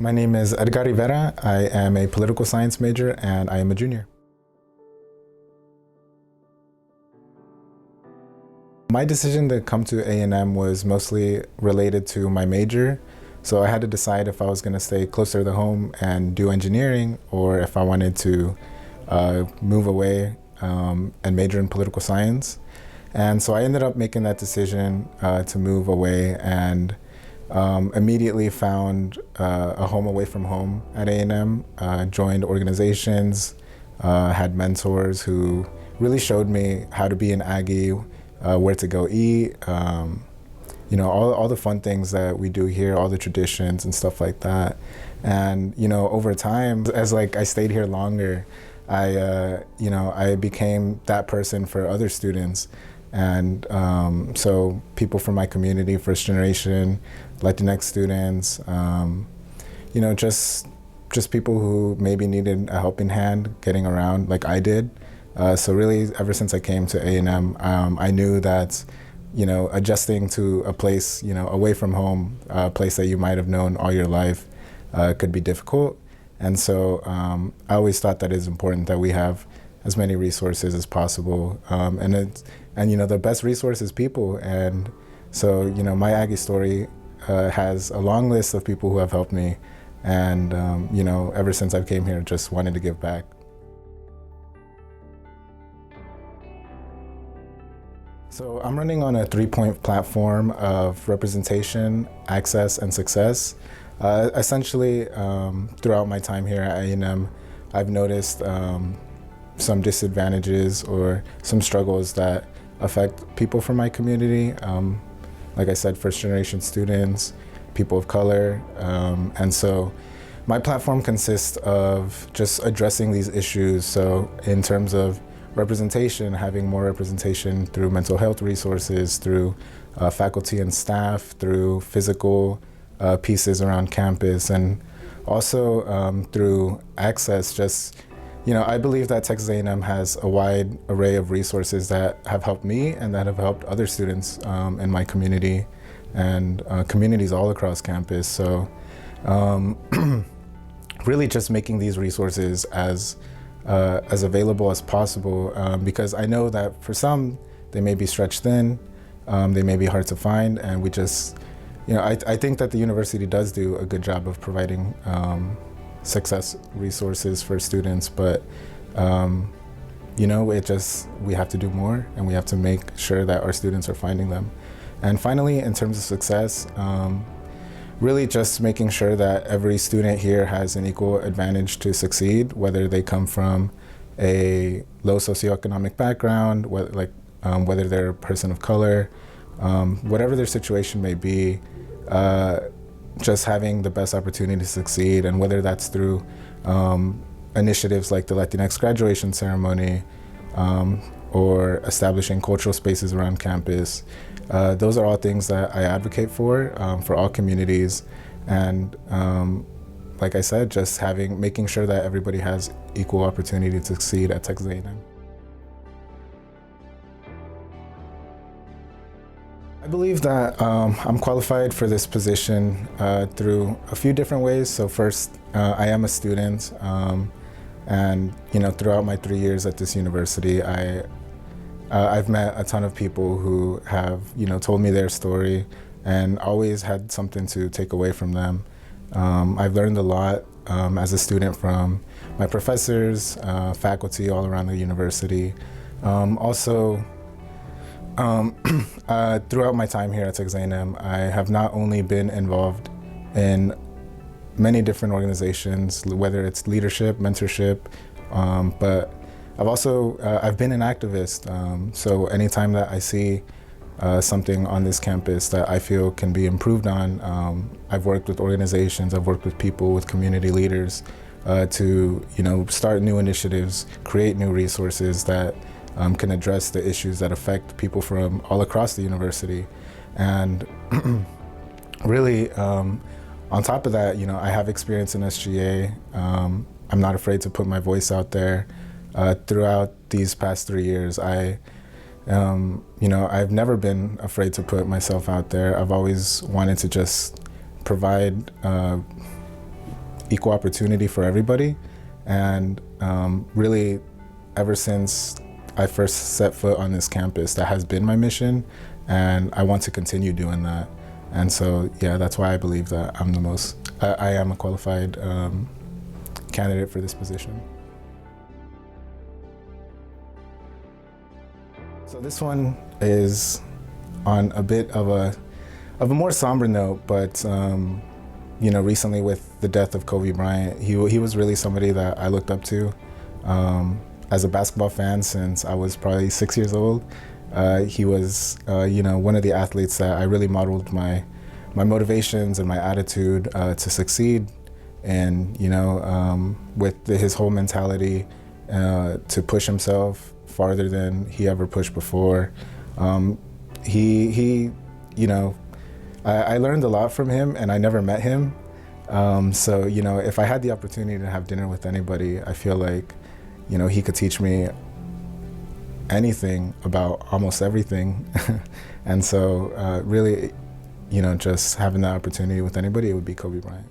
My name is Edgar Rivera. I am a political science major and I am a junior. My decision to come to A&M was mostly related to my major. So I had to decide if I was going to stay closer to home and do engineering, or if I wanted to move away and major in political science. And so I ended up making that decision to move away, and immediately found a home away from home at A&M, joined organizations, had mentors who really showed me how to be an Aggie, where to go eat, all the fun things that we do here, all the traditions and stuff like that. And, over time, as I stayed here longer, I became that person for other students. And so people from my community, first generation, Latinx students, just people who maybe needed a helping hand getting around like I did. So really, ever since I came to A&M, I knew that, adjusting to a place, away from home, a place that you might have known all your life, could be difficult. And so I always thought that it's important that we have as many resources as possible. And the best resource is people. And so, my Aggie story has a long list of people who have helped me. And, ever since I came here, just wanted to give back. So I'm running on a 3-point platform of representation, access, and success. Essentially, throughout my time here at A&M, I've noticed some disadvantages or some struggles that affect people from my community. Like I said, first-generation students, people of color. And so my platform consists of just addressing these issues. So in terms of representation, having more representation through mental health resources, through faculty and staff, through physical pieces around campus, and also through access. I believe that Texas A&M has a wide array of resources that have helped me and that have helped other students in my community and communities all across campus. So really just making these resources as available as possible, because I know that for some, they may be stretched thin, they may be hard to find, and we just, I think that the university does do a good job of providing success resources for students, but we have to do more, and we have to make sure that our students are finding them. And finally, in terms of success, really just making sure that every student here has an equal advantage to succeed, whether they come from a low socioeconomic background, whether they're a person of color, whatever their situation may be, just having the best opportunity to succeed, and whether that's through initiatives like the Latinx graduation ceremony, or establishing cultural spaces around campus. Those are all things that I advocate for all communities. And like I said, just making sure that everybody has equal opportunity to succeed at Texas A&M. I believe that I'm qualified for this position through a few different ways. So first, I am a student, and throughout my 3 years at this university, I've met a ton of people who have told me their story and always had something to take away from them. I've learned a lot as a student from my professors, faculty all around the university. Also, throughout my time here at Texas A&M, I have not only been involved in many different organizations, whether it's leadership, mentorship, but I've been an activist. So anytime that I see something on this campus that I feel can be improved on, I've worked with organizations, I've worked with people, with community leaders to start new initiatives, create new resources that can address the issues that affect people from all across the university. And really, on top of that, I have experience in SGA. I'm not afraid to put my voice out there. Throughout these past 3 years, I've never been afraid to put myself out there. I've always wanted to just provide equal opportunity for everybody. And really, ever since I first set foot on this campus, that has been my mission, and I want to continue doing that. And so, yeah, that's why I believe that I am a qualified candidate for this position. So this one is on a bit of a more somber note, but you know, recently with the death of Kobe Bryant, he was really somebody that I looked up to as a basketball fan since I was probably 6 years old. He was, you know, one of the athletes that I really modeled my motivations and my attitude to succeed, and you know, with his whole mentality to push himself farther than he ever pushed before. He, you know, I learned a lot from him, and I never met him. So, you know, if I had the opportunity to have dinner with anybody, I feel like, you know, he could teach me anything about almost everything. And so, really, you know, just having that opportunity with anybody, it would be Kobe Bryant.